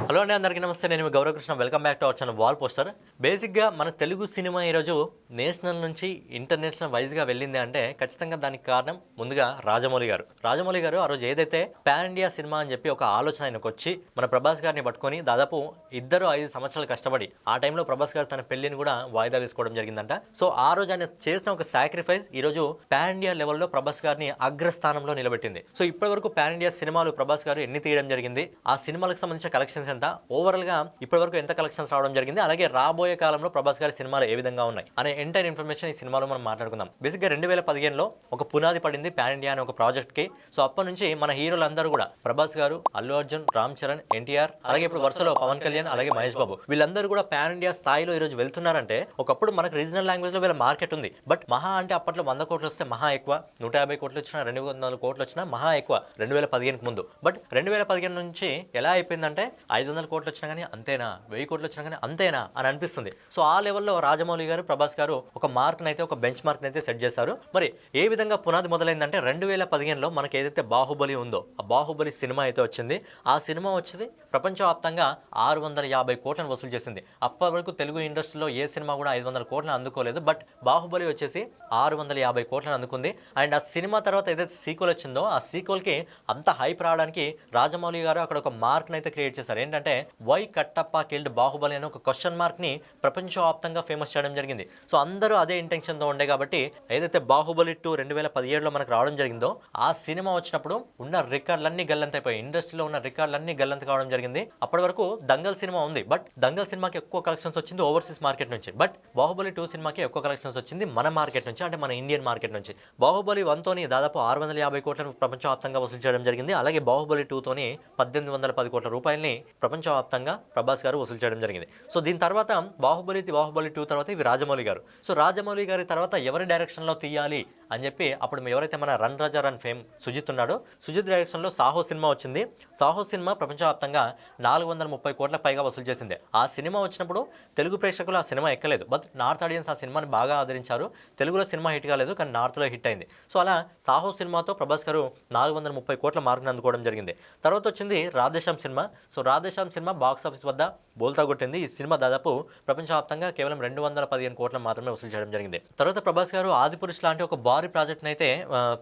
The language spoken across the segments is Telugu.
హలో అండి, అందరికీ నమస్తే. నేను మీ Gauravakrishna. Welcome back to our channel wall poster. బేసిక్గా మన తెలుగు సినిమా ఈరోజు నేషనల్ నుంచి ఇంటర్నేషనల్ వైజ్గా వెళ్ళింది అంటే ఖచ్చితంగా దానికి కారణం ముందుగా రాజమౌళి గారు. రాజమౌళి గారు ఆ రోజు ఏదైతే పాన్ ఇండియా సినిమా అని చెప్పి ఒక ఆలోచన ఆయనకు వచ్చి మన ప్రభాస్ గారిని పట్టుకొని దాదాపు 5 సంవత్సరాలు కష్టపడి ఆ టైంలో ప్రభాస్ గారు తన పెళ్లిని కూడా వాయిదా వేసుకోవడం జరిగిందంట. సో ఆ రోజు ఆయన చేసిన ఒక సాక్రిఫైస్ ఈ రోజు పాన్ ఇండియా లెవెల్లో ప్రభాస్ గారిని అగ్రస్థానంలో నిలబెట్టింది. సో ఇప్పటి వరకు పాన్ ఇండియా సినిమాలు ప్రభాస్ గారు ఎన్ని తీయడం జరిగింది, ఆ సినిమాలకు సంబంధించిన కలెక్షన్స్ ఎంత, ఓవరాల్ గా ఇప్పటి వరకు ఎంత కలెక్షన్స్ రావడం జరిగింది, అలాగే రాబోయే కాలంలో ప్రభాస్ గారి సినిమాలు ఏ విధంగా ఉన్నాయి అనే ఎంటైర్ ఇన్ఫర్మేషన్ ఈ సినిమాలో మనం మాట్లాడుకుందాం. బేసిక్ గా 2015లో ఒక పునాది పడింది పాన్ ఇండియా అనే ఒక ప్రాజెక్ట్ కి. సో అప్పటి నుంచి మన హీరోలందరూ కూడా ప్రభాస్ గారు, అల్లు అర్జున్, రామ్ చరణ్, ఎన్టీఆర్, అలాగే ఇప్పుడు వరుసలో పవన్ కళ్యాణ్, అలాగే మహేష్ బాబు, వీళ్ళందరూ కూడా పాన్ ఇండియా స్థాయిలో ఈ రోజు వెళ్తున్నారంటే ఒకప్పుడు మనకు రీజనల్ లాంగ్వేజ్ లో వీళ్ళ మార్కెట్ ఉంది. బట్ మహా అంటే అప్పట్లో 100 కోట్లు వస్తే మహా ఎక్కువ, 150 కోట్లు వచ్చినా, 200 కోట్లు వచ్చినా మహా ఎక్కువ 2015కి ముందు. బట్ 2015 నుంచి ఎలా అయిపోయిందంటే 500 కోట్లు వచ్చినా కానీ అంతేనా, 1000 కోట్లు వచ్చినా కానీ అంతేనా అని అనిపిస్తుంది. సో ఆ లెవెల్లో రాజమౌళి గారు, ప్రభాస్ గారు ఒక మార్క్ని అయితే, ఒక బెంచ్ మార్క్ని అయితే సెట్ చేశారు. మరి ఏ విధంగా పునాది మొదలైందంటే 2015లో మనకి ఏదైతే బాహుబలి ఉందో ఆ బాహుబలి సినిమా అయితే వచ్చింది. ఆ సినిమా వచ్చేసి ప్రపంచవ్యాప్తంగా 650 కోట్లను వసూలు చేసింది. అప్పటి వరకు తెలుగు ఇండస్ట్రీలో ఏ సినిమా కూడా 500 కోట్లను అందుకోలేదు. బట్ బాహుబలి వచ్చేసి 650 కోట్లను అందుకుంది. అండ్ ఆ సినిమా తర్వాత ఏదైతే సీక్వెల్ వచ్చిందో ఆ సీక్వెల్కి అంత హైప్ రావడానికి రాజమౌళి గారు అక్కడ ఒక మార్క్ని అయితే క్రియేట్ చేశారు. ఏంటంటే వై కట్టప్ప కిల్డ్ బాహుబలి అనే ఒక క్వశ్చన్ మార్క్ని ప్రపంచవ్యాప్తంగా ఫేమస్ చేయడం జరిగింది. సో అందరూ అదే ఇంటెన్షన్తో ఉండే కాబట్టి ఏదైతే బాహుబలి 2 2017లో మనకు రావడం జరిగిందో ఆ సినిమా వచ్చినప్పుడు ఉన్న రికార్డులన్నీ గల్లంతైపోయాయి. ఇండస్ట్రీలో ఉన్న రికార్డులన్నీ గల్లంత కావడం జరిగింది. అప్పటి వరకు దంగల్ సినిమా ఉంది, బట్ దంగల్ సినిమాకి ఎక్కువ కలెక్షన్స్ వచ్చింది ఓవర్సీస్ మార్కెట్ నుంచి. బట్ బాహుబలి 2 సినిమాకి ఎక్కువ కలెక్షన్స్ వచ్చింది మన మార్కెట్ నుంచి, అంటే మన ఇండియన్ మార్కెట్ నుంచి. బాహుబలి 1తోని దాదాపు 650 కోట్లను ప్రపంచవ్యాప్తంగా వసూలు చేయడం జరిగింది. అలాగే బాహుబలి 2తోని 1810 కోట్ల రూపాయలని ప్రపంచవ్యాప్తంగా ప్రభాస్ గారు వసూలు చేయడం జరిగింది. సో దీని తర్వాత బాహుబలి 2 తర్వాత ఇవి రాజమౌళి గారు. సో రాజమౌళి గారి తర్వాత ఎవరి డైరెక్షన్లో తీయాలి అని చెప్పి అప్పుడు ఎవరైతే మన రన్ రాజా రన్ ఫేమ్ సుజిత్ ఉన్నాడో, సుజిత్ డైరెక్షన్లో సాహో సినిమా వచ్చింది. సాహో సినిమా ప్రపంచవ్యాప్తంగా 430 కోట్ల పైగా వసూలు చేసింది. ఆ సినిమా వచ్చినప్పుడు తెలుగు ప్రేక్షకులు ఆ సినిమా ఎక్కలేదు, బట్ నార్త్ ఆడియన్స్ ఆ సినిమాని బాగా ఆదరించారు. తెలుగులో సినిమా హిట్ కాలేదు, కానీ నార్త్లో హిట్ అయింది. సో అలా సాహో సినిమాతో ప్రభాస్ గారు 430 కోట్ల మార్కును అందుకోవడం జరిగింది. తర్వాత వచ్చింది Radhe Shyam cinema. So Radhe Shyam cinema box office వద్ద బోల్తా కొట్టింది. ఈ సినిమా దాదాపు ప్రపంచవ్యాప్తంగా కేవలం 215 కోట్ల మాత్రమే వసూలు చేయడం జరిగింది. తర్వాత ప్రభాస్ గారు ఆదిపురుష్ లాంటి ఒక భారీ ప్రాజెక్ట్ని అయితే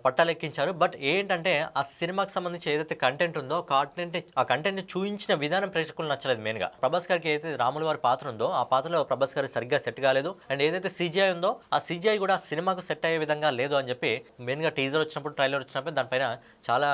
పట్టాలెక్కించారు. బట్ ఏంటంటే ఆ సినిమాకి సంబంధించి ఏదైతే కంటెంట్ ఉందో ఆ కంటెంట్ని చూపించిన విధానం ప్రేక్షకులు నచ్చలేదు. మెయిన్గా ప్రభాస్ గారికి ఏదైతే రాముల వారి పాత్ర ఉందో ఆ పాత్రలో ప్రభాస్ గారు సరిగ్గా సెట్ కాలేదు. అండ్ ఏదైతే CGI ఉందో ఆ CGI కూడా సినిమాకు సెట్ అయ్యే విధంగా లేదు అని చెప్పి మెయిన్గా టీజర్ వచ్చినప్పుడు, ట్రైలర్ వచ్చినప్పుడు దానిపైన చాలా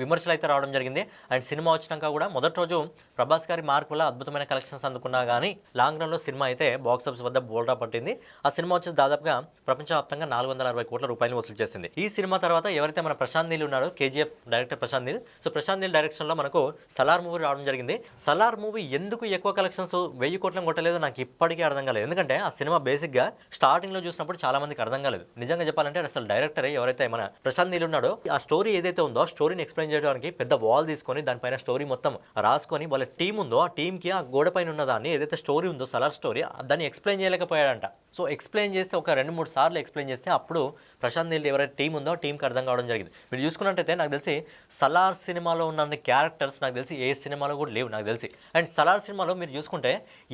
విమర్శలు అయితే రావడం జరిగింది. అండ్ సినిమా వచ్చినాక కూడా మొదటి రోజు ప్రభాస్ గారి మార్క్ వల్ల అద్భుతమైన కలెక్షన్స్ అందుకున్నా కానీ లాంగ్ రన్లో సినిమా అయితే బాక్స్ ఆఫీస్ వద్ద బోల్డా పట్టింది. ఆ సినిమా వచ్చేసి దాదాపుగా ప్రపంచవ్యాప్తంగా 460 కోట్ల రూపాయలు వసూలు చేసింది. ఈ సినిమా తర్వాత ఎవరైతే మన ప్రశాంత్ నీల్ ఉన్నాడో, KGF director Prashanth Neel. So Prashanth Neel డైరెక్షన్లో మనకు సలార్ మూవీ రావడం జరిగింది. సలార్ మూవీ ఎందుకు ఎక్కువ కలెక్షన్స్ 1000 కోట్లను కొట్టలేదు నాకు ఇప్పటికీ అర్థం కాలేదు. ఎందుకంటే ఆ సినిమా బేసిక్గా స్టార్టింగ్లో చూసినప్పుడు చాలా మందికి అర్థం కాలేదు. నిజంగా చెప్పాలంటే అసలు డైరెక్టర్ ఎవరైతే మన ప్రశాంత్ నీల్ ఉన్నాడో ఆ స్టోరీ ఏదైతే ఉందో ఆ స్టోరీని ఎక్స్ప్లెయిన్ చేయడానికి పెద్ద వాల్ తీసుకొని దానిపైన స్టోరీ మొత్తం రాసుకొని వాళ్ళ టీం ఉందో ఆ టీంకి ఆ గోడ పైన ఉన్న దాన్ని ఏదైతే స్టోరీ ఉందో సలార్ స్టోరీ దాన్ని ఎక్స్ప్లెయిన్ చేయలేకపోయాడంట. సో ఎక్స్ప్లెయిన్ చేస్తే ఒక 2-3 సార్లు ఎక్స్ప్లెయిన్ చేస్తే అప్పుడు ప్రశాంత్ నీల్ ఎవరైతే టీం ఉందో టీంకి అర్థం కావడం జరిగింది. మీరు చూసుకున్నట్టయితే నాకు తెలిసి సలార్ సినిమాలో ఉన్న క్యారెక్టర్స్ నాకు తెలిసి ఏ సినిమాలో కూడా లేవు నాకు తెలిసి. అండ్ సలార్ సినిమాలో మీరు చూసుకుంటే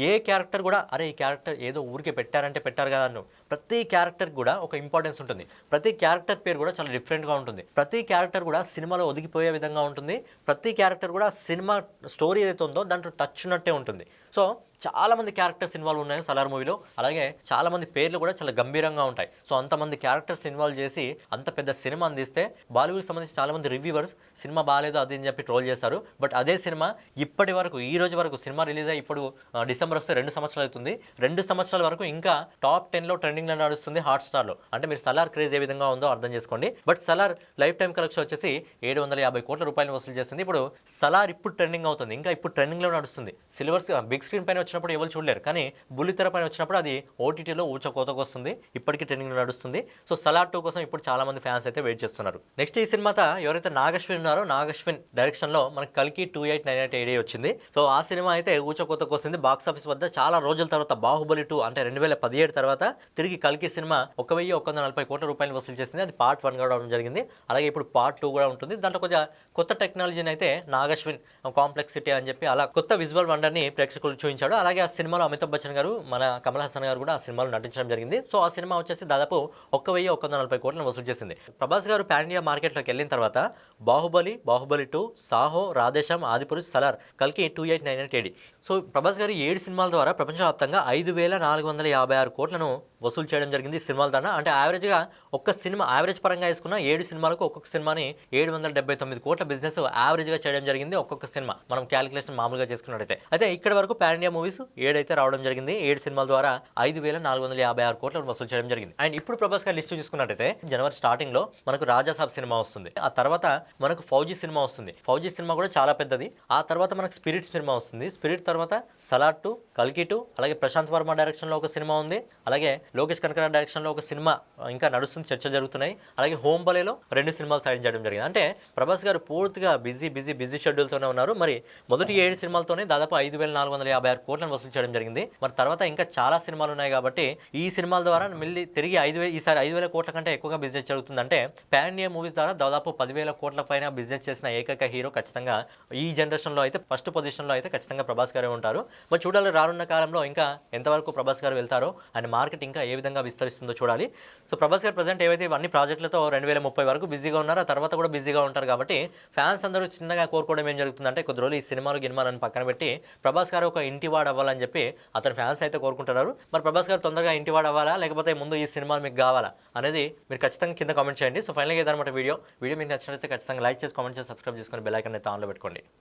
ఏ క్యారెక్టర్ కూడా అరే ఈ క్యారెక్టర్ ఏదో ఊరికే పెట్టారంటే పెట్టారు కదా అన్ను, ప్రతి క్యారెక్టర్ కూడా ఒక ఇంపార్టెన్స్ ఉంటుంది. ప్రతి క్యారెక్టర్ పేరు కూడా చాలా డిఫరెంట్గా ఉంటుంది. ప్రతి క్యారెక్టర్ కూడా సినిమాలో ఒదిగిపోయే విధంగా ఉంటుంది. ప్రతి క్యారెక్టర్ కూడా సినిమా స్టోరీ ఏదైతే ఉందో దాంట్లో టచ్ ఉన్నట్టే ఉంటుంది. సో చాలామంది క్యారెక్టర్స్ ఇన్వాల్వ్ ఉన్నాయి సలార్ మూవీలో. అలాగే చాలామంది పేర్లు కూడా చాలా గంభీరంగా ఉంటాయి. సో అంతమంది క్యారెక్టర్స్ ఇన్వాల్వ్ చేసి అంత పెద్ద సినిమా అందిస్తే బాలీవుడ్ సంబంధించి చాలామంది రివ్యూవర్స్ సినిమా బాగాలేదు అది అని చెప్పి ట్రోల్ చేస్తారు. బట్ అదే సినిమా ఇప్పటి వరకు ఈ రోజు వరకు సినిమా రిలీజ్ అయ్యి ఇప్పుడు డిసెంబర్ వస్తే 2 సంవత్సరాలు అవుతుంది. 2 సంవత్సరాల వరకు ఇంకా టాప్ 10లో ట్రెండింగ్లో నడుస్తుంది హాట్స్టార్లో. అంటే మీరు సలార్ క్రేజ్ ఏ విధంగా ఉందో అర్థం చేసుకోండి. But Salaar life time collection వచ్చేసి 750 కోట్ల రూపాయలు వసూలు చేస్తుంది. ఇప్పుడు సలార్ ఇప్పుడు ట్రెండింగ్ అవుతుంది, ఇంకా ఇప్పుడు ట్రెండింగ్లో నడుస్తుంది. బిగ్ స్క్రీన్ పైన వచ్చినప్పుడు ఎవరు చూడలేరు, కానీ బుల్లితెర పైన వచ్చినప్పుడు అది ఓటీటీలో ఊచకోతకు వస్తుంది, ఇప్పటికీ ట్రెండింగ్ నడుస్తుంది. సో సలార్ 2 కోసం ఇప్పుడు చాలా మంది ఫ్యాన్స్ అయితే వెయిట్ చేస్తున్నారు. నెక్స్ట్ ఈ సినిమాతో ఎవరైతే నాగశ్విన్ ఉన్నారో నాగశ్విన్ డైరెక్షన్ లో మనకి కల్కి 2898 వచ్చింది. సో ఆ సినిమా అయితే ఊచకోతకు వస్తుంది. బాక్స్ ఆఫీస్ వద్ద చాలా రోజుల తర్వాత బాహుబలి 2 అంటే 2017 తర్వాత తిరిగి కల్కి సినిమా 1140 కోట్ల రూపాయలు వసూలు చేసింది. అది పార్ట్ 1 కూడా అవడం జరిగింది. అలాగే ఇప్పుడు పార్ట్ 2 కూడా ఉంటుంది. దాంట్లో కొంచెం కొత్త టెక్నాలజీని అయితే నాగశ్విన్ కాంప్లెక్సిటీ అని చెప్పి అలా కొత్త విజువల్ వండర్ ని ప్రేక్షకులు చూపించాడు. అలాగే ఆ సినిమాలో అమితాబ్ బచ్చన్ గారు, మన కమల్ హాసన్ గారు కూడా ఆ సినిమాలో నటించడం జరిగింది. సో ఆ సినిమా వచ్చేసి దాదాపు 1140 కోట్లను వసూలు చేసింది. ప్రభాస్ గారు పాన్ ఇండియా మార్కెట్లోకి వెళ్ళిన తర్వాత బాహుబలి, బాహుబలి 2, సాహో, రాధేశ్యామ్, ఆదిపురుష్, సలార్, కల్కి 2898. సో ప్రభాస్ గారు 7 సినిమాల ద్వారా ప్రపంచవ్యాప్తంగా 5456 కోట్లను వసూలు చేయడం జరిగింది ఈ సినిమాల ద్వారా. అంటే యావరేజ్గా ఒక్క సినిమా యావరేజ్ పరంగా వేసుకున్న 7 సినిమాలకు ఒక్కొక్క సినిమాని 779 కోట్ల బిజినెస్ యావరేజ్గా చేయడం జరిగింది ఒక్కొక్క సినిమా, మనం క్యాలిక్యులేషన్ మామూలుగా చేసుకున్నట్టయితే. అయితే ఇక్కడ వరకు పాన్ ఇండియా మూవీస్ 7 అయితే రావడం జరిగింది. 7 సినిమాల ద్వారా 5456 కోట్లను వసూలు చేయడం జరిగింది. అండ్ ఇప్పుడు ప్రభాస్ గారు లిస్ట్ చూసుకున్నట్టయితే జనవరి స్టార్టింగ్ లో మనకు రాజాసాబ్ సినిమా వస్తుంది. ఆ తర్వాత మనకు ఫౌజీ సినిమా వస్తుంది. ఫౌజీ సినిమా కూడా చాలా పెద్దది. ఆ తర్వాత మనకు స్పిరిట్ సినిమా వస్తుంది. స్పిరిట్ తర్వాత సలార్ 2, కల్కి 2, అలాగే ప్రశాంత్ వర్మ డైరెక్షన్ లో ఒక సినిమా ఉంది. అలాగే లోకేష్ కనకరాజ్ డైరెక్షన్ లో ఒక సినిమా ఇంకా నడుస్తుంది, చర్చలు జరుగుతున్నాయి. అలాగే హోమ్ బలేలో 2 సినిమాలు సైన్ చేయడం జరిగింది. అంటే ప్రభాస్ గారు పూర్తిగా బిజీ షెడ్యూల్ తోనే ఉన్నారు. మరి మొదటి 7 సినిమాలతోనే దాదాపు 5456 కోట్లను వసూలు చేయడం జరిగింది. మరి తర్వాత ఇంకా చాలా సినిమాలు ఉన్నాయి కాబట్టి ఈ సినిమాల ద్వారా మళ్ళీ తిరిగి 5000 ఈసారి 5000 కోట్ల కంటే ఎక్కువగా బిజినెస్ జరుగుతుందంటే పాన్ ఇండియా మూవీస్ ద్వారా దాదాపు 10,000 కోట్ల పైన బిజినెస్ చేసిన ఏకైక హీరో ఖచ్చితంగా ఈ జనరేషన్ లో అయితే ఫస్ట్ పొజిషన్ లో అయితే ఖచ్చితంగా ప్రభాస్ గారే ఉంటారు. మరి చూడాలి రానున్న కాలంలో ఇంకా ఎంతవరకు ప్రభాస్ గారు వెళ్తారో అండ్ మార్కెట్ ఇంకా ఏ విధంగా విస్తరిస్తుందో చూడాలి. సో ప్రభాస్ గారు ప్రజెంట్ ఏవైతే ఇవన్నీ ప్రాజెక్టులతో 2030 వరకు బిజీగా ఉన్నారో, ఆ తర్వాత కూడా బిజీగా ఉంటారు కాబట్టి ఫ్యాన్స్ అందరూ చిన్నగా కోరుకోవడం ఏం జరుగుతుందంటే కొద్ది రోజులు ఈ సినిమాలు గినిమాలని పక్కన పెట్టి ప్రభాస్ గారు ఒక ఇంటివాడు అవ్వాలని చెప్పి అతని ఫ్యాన్స్ అయితే కోరుకుంటున్నారు. మరి ప్రభాస్ గారు తొందరగా ఇంటివాడు అవ్వాలా లేకపోతే ముందు ఈ సినిమాలు మీకు కావాలా అనేది మీరు ఖచ్చితంగా కింద కామెంట్ చేయండి. సో ఫైనల్గా ఏదన్నమాట వీడియో మీకు నచ్చినట్లయితే ఖచ్చితంగా లైక్ చేసి కామెంట్ చేసి సబ్స్క్రైబ్ చేసుకొని బెల్ ఐకాన్ అయితే ఆన్లో పెట్టుకోండి.